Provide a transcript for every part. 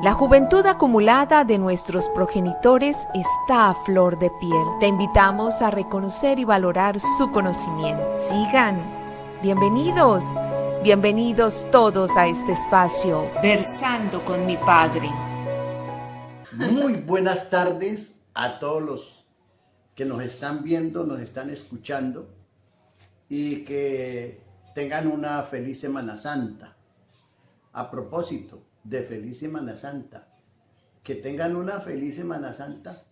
La juventud acumulada de nuestros progenitores está a flor de piel. Te invitamos a reconocer y valorar su conocimiento. Sigan. Bienvenidos. Bienvenidos todos a este espacio, Versando con mi Padre. Muy buenas tardes a todos los que nos están viendo, nos están escuchando y que tengan una feliz Semana Santa. A propósito de feliz Semana Santa, que tengan una feliz Semana Santa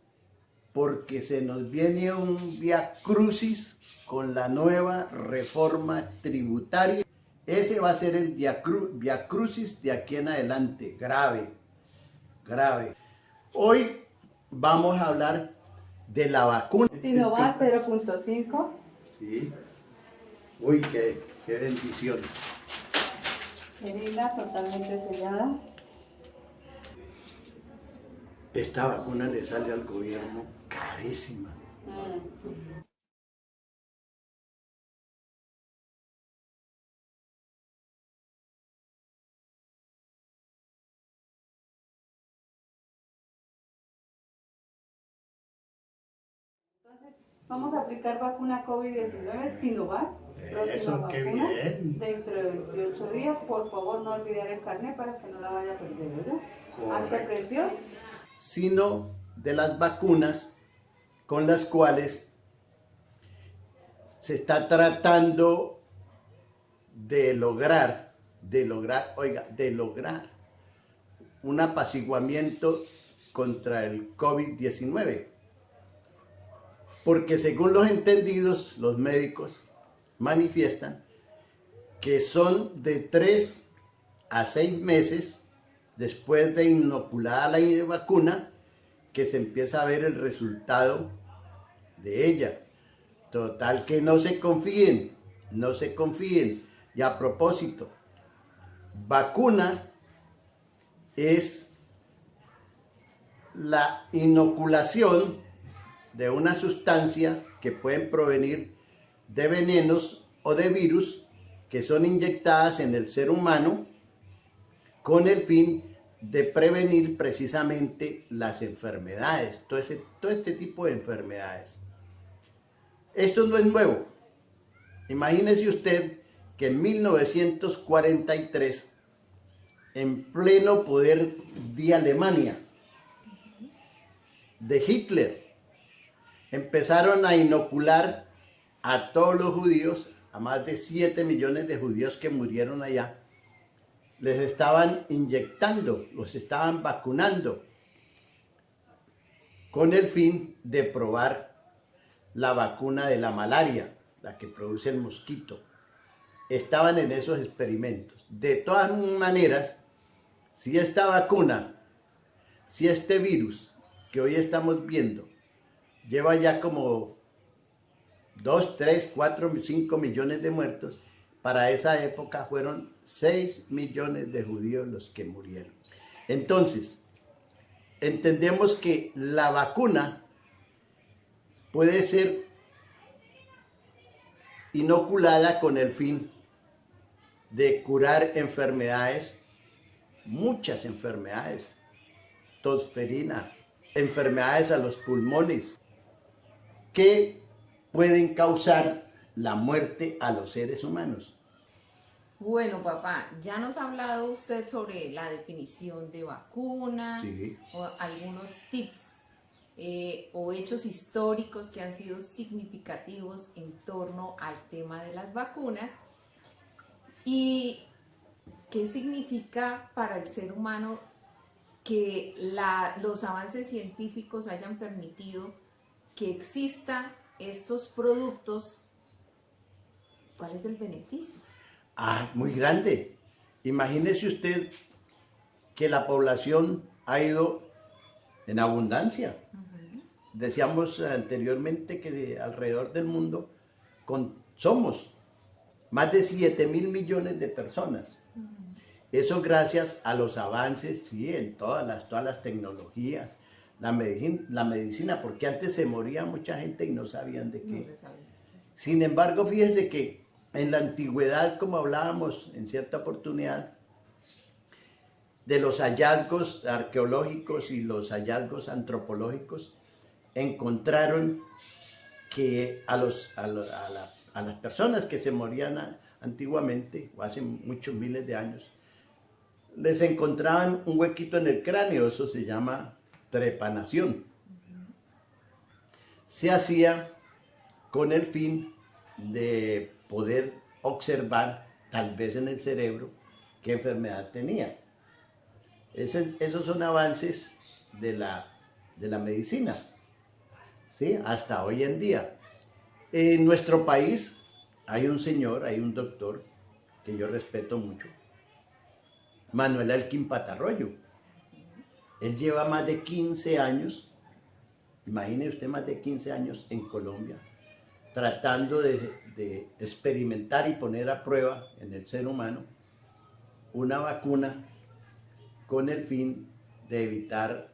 porque se nos viene un Vía Crucis con la nueva reforma tributaria. Ese va a ser el Vía Crucis de aquí en adelante, grave. Hoy vamos a hablar de la vacuna. Sinovac 0.5. Sí. Uy, qué bendición. Herida totalmente sellada. Esta vacuna le sale al gobierno carísima. Entonces, vamos a aplicar vacuna COVID-19 Sinovac. Eso, Próxima qué vacuna bien. dentro de 28 días. Por favor, no olvidar el carnet para que no la vaya a perder, ¿verdad? Hasta Correcto. presión. Sino de las vacunas con las cuales se está tratando de lograr un apaciguamiento contra el COVID-19. Porque según los entendidos, los médicos manifiestan que son de 3 a 6 meses después de inoculada la vacuna que se empieza a ver el resultado de ella. Total que no se confíen. Y a propósito, vacuna es la inoculación de una sustancia que pueden provenir de venenos o de virus que son inyectadas en el ser humano con el fin de prevenir precisamente las enfermedades, todo este tipo de enfermedades. Esto no es nuevo. Imagínese usted que en 1943, en pleno poder de Alemania, de Hitler, empezaron a inocular a todos los judíos, a más de 7 millones de judíos que murieron allá. Les estaban inyectando, los estaban vacunando con el fin de probar la vacuna de la malaria, la que produce el mosquito. Estaban en esos experimentos. De todas maneras, si esta vacuna, si este virus que hoy estamos viendo, lleva ya como 2, 3, 4, 5 millones de muertos, para esa época fueron 6 millones de judíos los que murieron. Entonces, entendemos que la vacuna puede ser inoculada con el fin de curar enfermedades, muchas enfermedades, tosferina, enfermedades a los pulmones, que pueden causar la muerte a los seres humanos. Bueno, papá, ya nos ha hablado usted sobre la definición de vacuna, Sí. o algunos tips o hechos históricos que han sido significativos en torno al tema de las vacunas. ¿Y qué significa para el ser humano que los avances científicos hayan permitido que existan estos productos? ¿Cuál es el beneficio? Muy grande. Imagínese usted que la población ha ido en abundancia. Decíamos anteriormente que alrededor del mundo somos más de 7.000 millones de personas. Eso gracias a los avances, sí, en todas las tecnologías, la medicina, porque antes se moría mucha gente y no sabían de qué. No se sabe. Sin embargo, fíjese que en la antigüedad, como hablábamos en cierta oportunidad, de los hallazgos arqueológicos y los hallazgos antropológicos, encontraron que a las personas que se morían antiguamente, o hace muchos miles de años, les encontraban un huequito en el cráneo, eso se llama trepanación. Se hacía con el fin de poder observar, tal vez en el cerebro, qué enfermedad tenía. Esos son avances de la medicina, ¿sí? Hasta hoy en día. En nuestro país hay un señor, hay un doctor que yo respeto mucho, Manuel Elkin Patarroyo. Él lleva más de 15 años, imagine usted, más de 15 años en Colombia, tratando de experimentar y poner a prueba en el ser humano una vacuna con el fin de evitar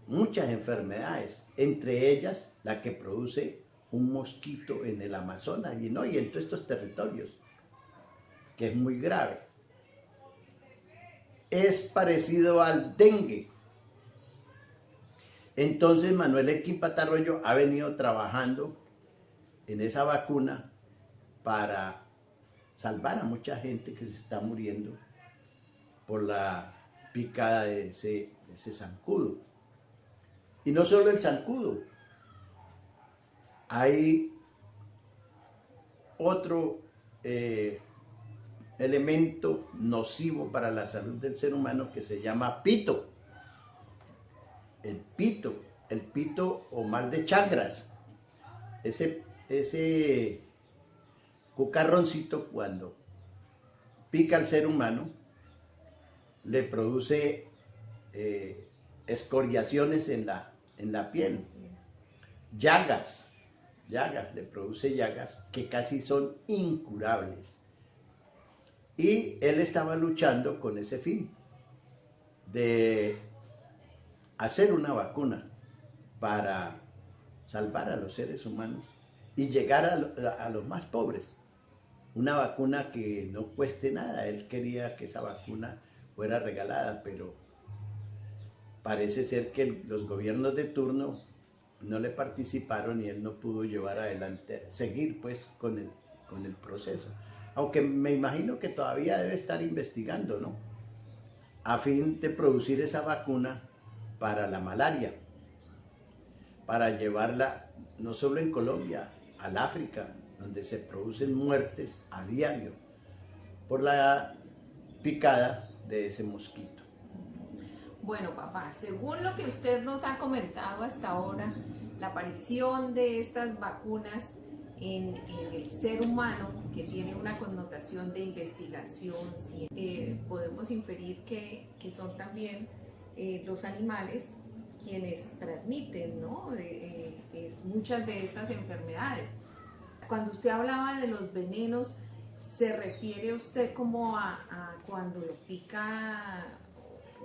muchas enfermedades, entre ellas la que produce un mosquito en el Amazonas y en todos estos territorios, que es muy grave. Es parecido al dengue. Entonces Manuel Elkin Patarroyo ha venido trabajando en esa vacuna para salvar a mucha gente que se está muriendo por la picada de ese zancudo. Y no solo el zancudo, hay otro elemento nocivo para la salud del ser humano que se llama pito. El pito o mal de Chagras. Ese cucarroncito, cuando pica al ser humano, le produce escoriaciones en la piel, llagas, le produce llagas que casi son incurables. Y él estaba luchando con ese fin, de hacer una vacuna para salvar a los seres humanos y llegar a los más pobres. Una vacuna que no cueste nada. Él quería que esa vacuna fuera regalada, pero parece ser que los gobiernos de turno no le participaron y él no pudo llevar adelante, seguir pues con el proceso. Aunque me imagino que todavía debe estar investigando, ¿no? A fin de producir esa vacuna para la malaria, para llevarla no solo en Colombia, al África, donde se producen muertes a diario por la picada de ese mosquito. Bueno, papá, según lo que usted nos ha comentado hasta ahora, la aparición de estas vacunas en el ser humano, que tiene una connotación de investigación, podemos inferir que son también los animales quienes transmiten, ¿no? Muchas de estas enfermedades. Cuando usted hablaba de los venenos, ¿se refiere usted como a cuando lo pica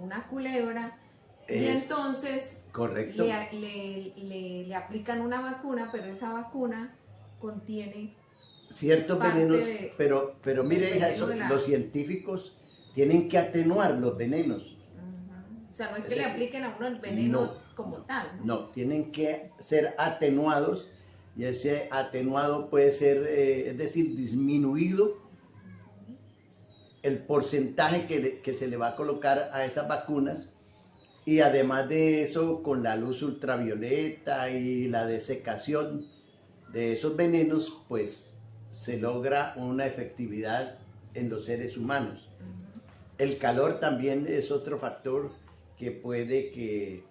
una culebra y entonces correcto. le aplican una vacuna, pero esa vacuna contiene ciertos venenos, pero mire, hija, los científicos tienen que atenuar los venenos. O sea, no es que le apliquen a uno el veneno como tal, ¿no? No, tienen que ser atenuados, y ese atenuado puede ser, es decir, disminuido el porcentaje que se le va a colocar a esas vacunas, y además de eso, con la luz ultravioleta y la desecación de esos venenos, pues se logra una efectividad en los seres humanos. El calor también es otro factor que puede que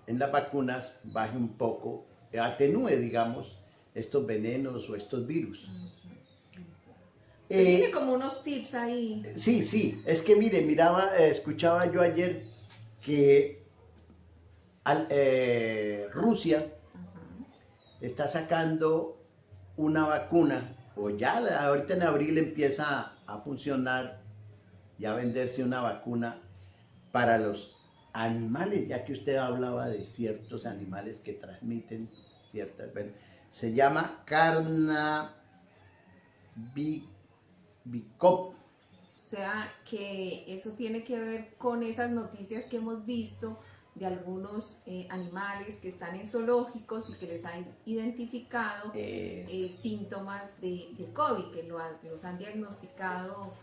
en las vacunas baje un poco, atenúe, digamos, estos venenos o estos virus. Tiene como unos tips ahí. Sí, es que mire, escuchaba yo ayer que Rusia está sacando una vacuna, o ya ahorita en abril empieza a funcionar y a venderse una vacuna para los animales, ya que usted hablaba de ciertos animales que transmiten ciertas, se llama Carnavicop. sea que eso tiene que ver con esas noticias que hemos visto de algunos animales que están en zoológicos y que les han identificado síntomas de COVID, que los han diagnosticado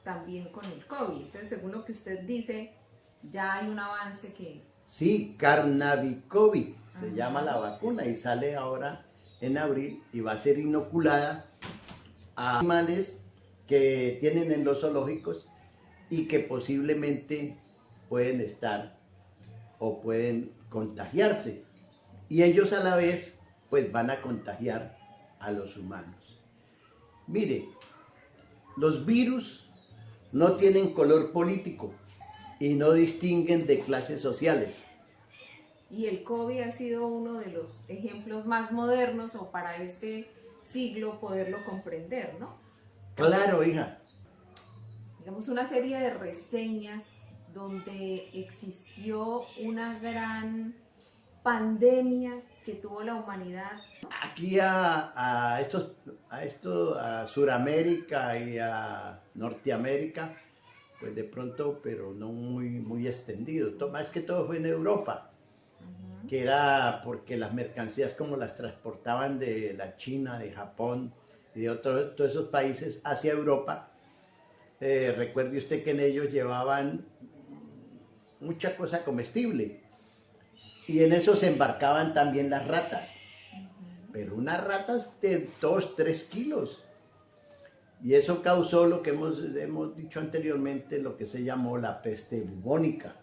también con el COVID. Entonces, según lo que usted dice, ya hay un avance que... Sí, Carnavicovid se llama la vacuna y sale ahora en abril y va a ser inoculada a animales que tienen en los zoológicos y que posiblemente pueden estar o pueden contagiarse. Y ellos a la vez pues van a contagiar a los humanos. Mire, los virus no tienen color político y no distinguen de clases sociales. Y el COVID ha sido uno de los ejemplos más modernos o para este siglo poderlo comprender, ¿no? Claro, hija. Digamos, una serie de reseñas donde existió una gran pandemia que tuvo la humanidad. Aquí a Suramérica y a Norteamérica, pues de pronto, pero no muy extendido. Más que todo fue en Europa, que era porque las mercancías como las transportaban de la China, de Japón y de todos esos países hacia Europa. Recuerde usted que en ellos llevaban mucha cosa comestible y en eso se embarcaban también las ratas, pero unas ratas de 2-3 kilos. Y eso causó lo que hemos dicho anteriormente, lo que se llamó la peste bubónica,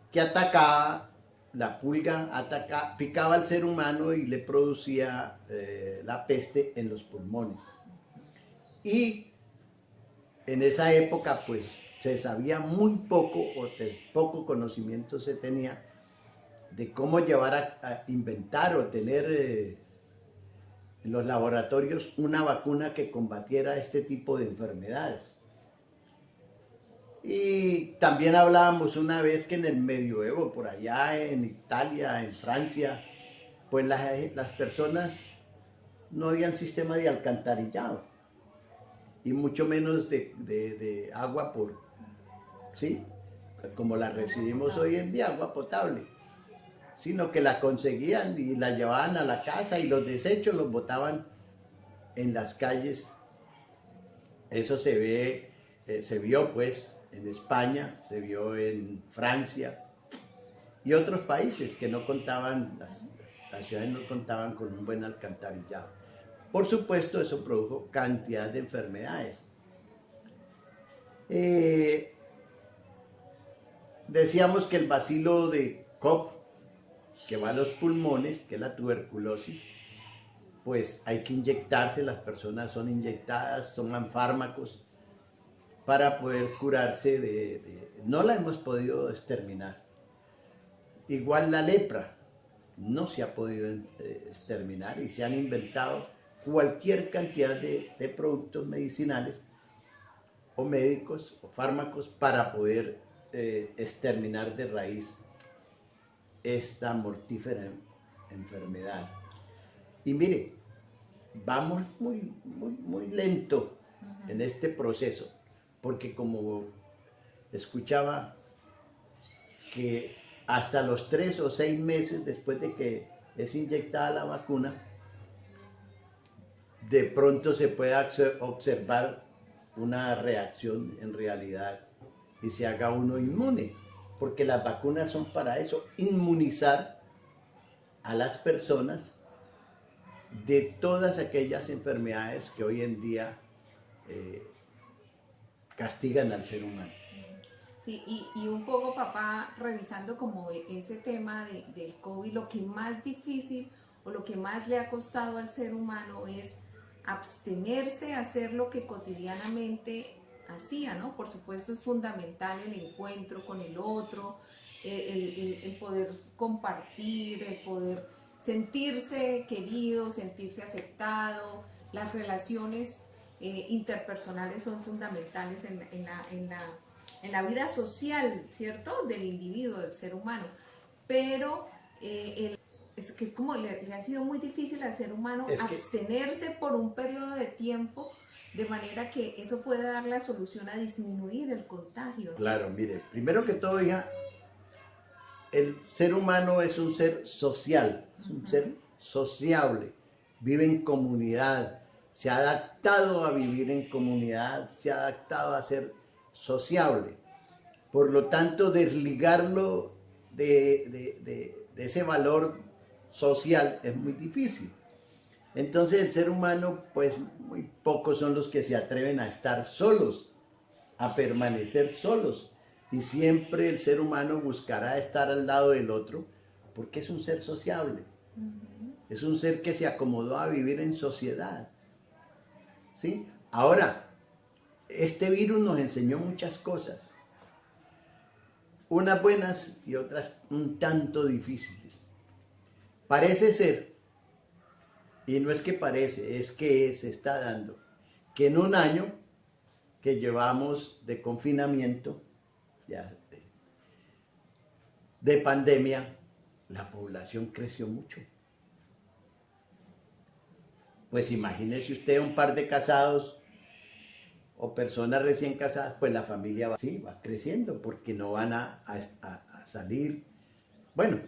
que atacaba, la pulga picaba al ser humano y le producía la peste en los pulmones. Y en esa época pues se sabía muy poco o poco conocimiento se tenía de cómo llevar a inventar o tener en los laboratorios una vacuna que combatiera este tipo de enfermedades. Y también hablábamos una vez que en el medioevo, por allá en Italia, en Francia, pues las personas no habían sistema de alcantarillado y mucho menos de agua ¿sí? Como la recibimos hoy en día, agua potable, sino que la conseguían y la llevaban a la casa y los desechos los botaban en las calles. Eso se vio pues en España, se vio en Francia y otros países que no contaban, las ciudades no contaban con un buen alcantarillado. Por supuesto, eso produjo cantidad de enfermedades. Decíamos que el bacilo de Koch, que va a los pulmones, que es la tuberculosis, pues hay que inyectarse, las personas son inyectadas, toman fármacos para poder curarse no la hemos podido exterminar. Igual la lepra, no se ha podido exterminar y se han inventado cualquier cantidad de productos medicinales o médicos o fármacos para poder exterminar de raíz esta mortífera enfermedad. Y mire, vamos muy lento en este proceso, porque como escuchaba que hasta los 3 o 6 meses después de que es inyectada la vacuna, de pronto se puede observar una reacción en realidad y se haga uno inmune, porque las vacunas son para eso, inmunizar a las personas de todas aquellas enfermedades que hoy en día castigan al ser humano. Sí, y un poco, papá, revisando como ese tema del COVID, lo que más difícil o lo que más le ha costado al ser humano es abstenerse a hacer lo que cotidianamente hacía, ¿no? Por supuesto es fundamental el encuentro con el otro, el poder compartir, el poder sentirse querido, sentirse aceptado. Las relaciones interpersonales son fundamentales en la vida social, ¿cierto? Del individuo, del ser humano. Pero es que es como le ha sido muy difícil al ser humano Es que- abstenerse por un periodo de tiempo, de manera que eso puede dar la solución a disminuir el contagio, ¿no? Claro, mire, primero que todo, hija, el ser humano es un ser social, es un ser sociable, vive en comunidad, se ha adaptado a vivir en comunidad, se ha adaptado a ser sociable. Por lo tanto, desligarlo de ese valor social es muy difícil. Entonces el ser humano, pues muy pocos son los que se atreven a estar solos, a permanecer solos. Y siempre el ser humano buscará estar al lado del otro porque es un ser sociable. Es un ser que se acomodó a vivir en sociedad. ¿Sí? Ahora, este virus nos enseñó muchas cosas. Unas buenas y otras un tanto difíciles. Parece ser, y no es que parece, es que se está dando, que en un año que llevamos de confinamiento, ya de pandemia, la población creció mucho. Pues imagínese usted un par de casados o personas recién casadas, pues la familia va, sí, va creciendo porque no van a salir. Bueno,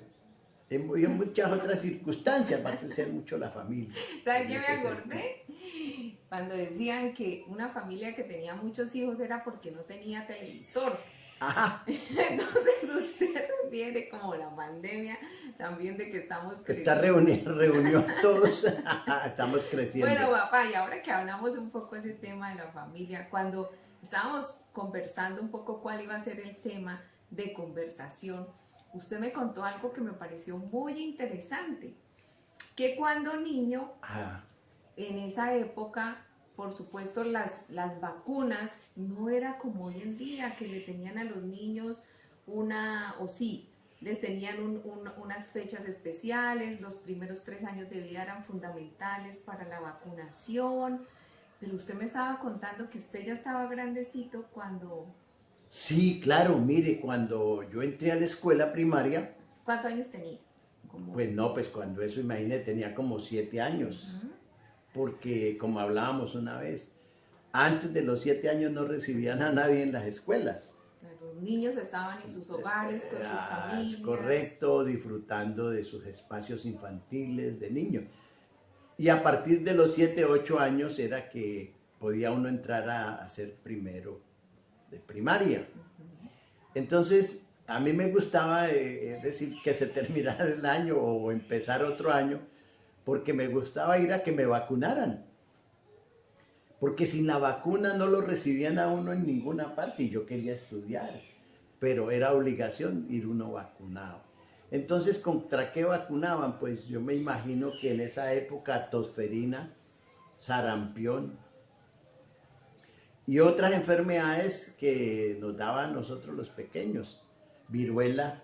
en muchas otras circunstancias va a crecer mucho la familia. ¿Sabes En qué me ese sentido. acordé? Cuando decían que una familia que tenía muchos hijos era porque no tenía televisor. Ajá, Entonces usted refiere como la pandemia también de que estamos esta creciendo. reunió a todos, estamos creciendo. Bueno, papá, y ahora que hablamos un poco de ese tema de la familia, cuando estábamos conversando un poco cuál iba a ser el tema de conversación, usted me contó algo que me pareció muy interesante, que cuando niño, Ah, en esa época, por supuesto, las vacunas no era como hoy en día, que le tenían a los niños o sí, les tenían unas fechas especiales, los primeros 3 años de vida eran fundamentales para la vacunación, pero usted me estaba contando que usted ya estaba grandecito cuando... sí, claro, mire, cuando yo entré a la escuela primaria, ¿Cuántos años tenía? Como... pues no, pues cuando eso, imagínate, tenía como 7 años. Ujú. Porque como hablábamos una vez, antes de los 7 años no recibían a nadie en las escuelas. Los niños estaban en sus hogares con sus familias. Es correcto, disfrutando de sus espacios infantiles de niños. Y a partir de los 7, 8 años era que podía uno entrar a hacer primero de primaria. Entonces, a mí me gustaba, es decir, que se terminara el año o empezar otro año, porque me gustaba ir a que me vacunaran. Porque sin la vacuna no lo recibían a uno en ninguna parte y yo quería estudiar, pero era obligación ir uno vacunado. Entonces, ¿contra qué vacunaban? Pues yo me imagino que en esa época tosferina, sarampión y otras enfermedades que nos daban nosotros los pequeños. Viruela,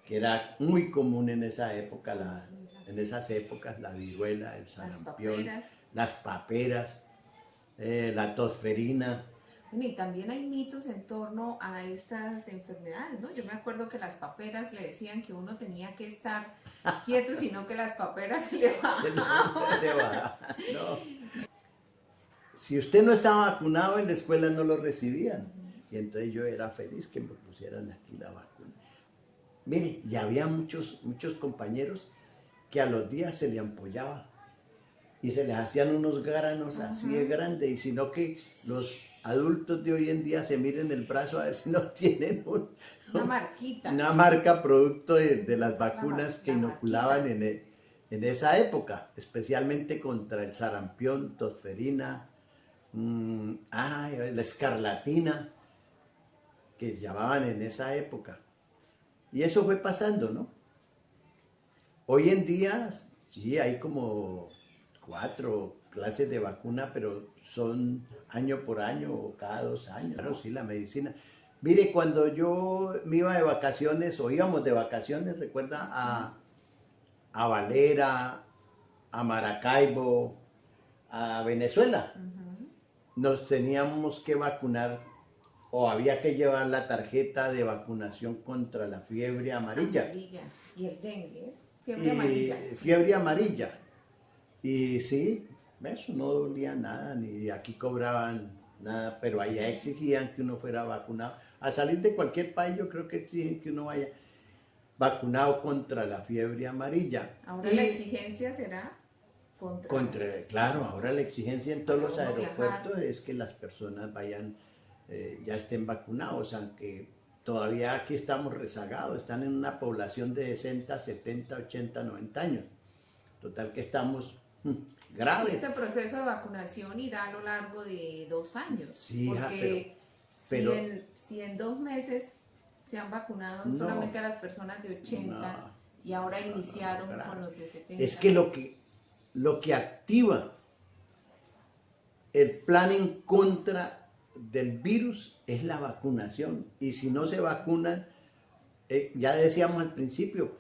que era muy común en esa época, en esas épocas, la viruela, el sarampión, las paperas, la tosferina. Bueno, y también hay mitos en torno a estas enfermedades, ¿no? Yo me acuerdo que las paperas le decían que uno tenía que estar quieto, sino que las paperas se le bajaban. No. Si usted no estaba vacunado en la escuela no lo recibían. Y entonces yo era feliz que me pusieran aquí la vacuna. Mire, y había muchos compañeros que a los días se le ampollaba y se les hacían unos granos así de grandes, y sino que los adultos de hoy en día se miren el brazo a ver si no tienen Una marquita. una marca producto de las vacunas que inoculaban en esa época, especialmente contra el sarampión, tosferina, la escarlatina, que se llamaban en esa época. Y eso fue pasando, ¿no? Hoy en día, sí, hay como 4 clases de vacuna, pero son año por año o cada 2 años. Claro, sí, la medicina. Mire, cuando yo me iba de vacaciones o íbamos de vacaciones, recuerda, a Valera, a Maracaibo, a Venezuela, nos teníamos que vacunar o había que llevar la tarjeta de vacunación contra la fiebre amarilla. Y el dengue, fiebre amarilla. Fiebre amarilla. Y sí, eso no dolía nada, ni aquí cobraban nada, pero allá exigían que uno fuera vacunado. Al salir de cualquier país yo creo que exigen que uno vaya vacunado contra la fiebre amarilla. Ahora la exigencia será Claro, ahora la exigencia en todos los Para uno aeropuertos viajar. es que las personas vayan, ya estén vacunados, aunque todavía aquí estamos rezagados, están en una población de 60, 70, 80, 90 años. Total que estamos Y graves. este proceso de vacunación irá a lo largo de 2 años. Sí, hija, porque pero- si en 2 meses se han vacunado No. solamente a las personas de 80 No, y ahora no, iniciaron grave. con los de 70. Es que lo que activa el plan en contra del virus es la vacunación. Y si no se vacunan, ya decíamos al principio,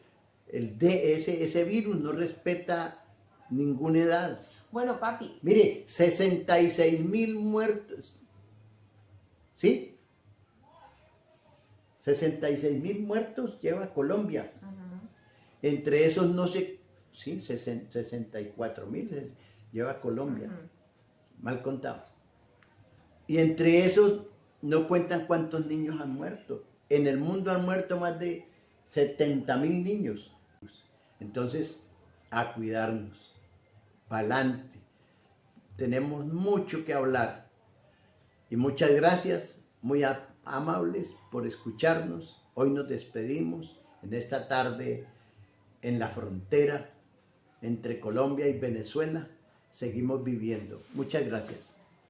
ese virus no respeta ninguna edad. Bueno, papi, Mire, 66.000 muertos. ¿Sí? 66.000 muertos lleva Colombia. Entre esos no sé, sí, 64.000 lleva Colombia. Mal contado. Y entre esos no cuentan cuántos niños han muerto. En el mundo han muerto más de 70.000 niños. Entonces, a cuidarnos. Pa'lante. Tenemos mucho que hablar. Y muchas gracias, muy amables por escucharnos. Hoy nos despedimos en esta tarde en la frontera entre Colombia y Venezuela. Seguimos viviendo. Muchas gracias.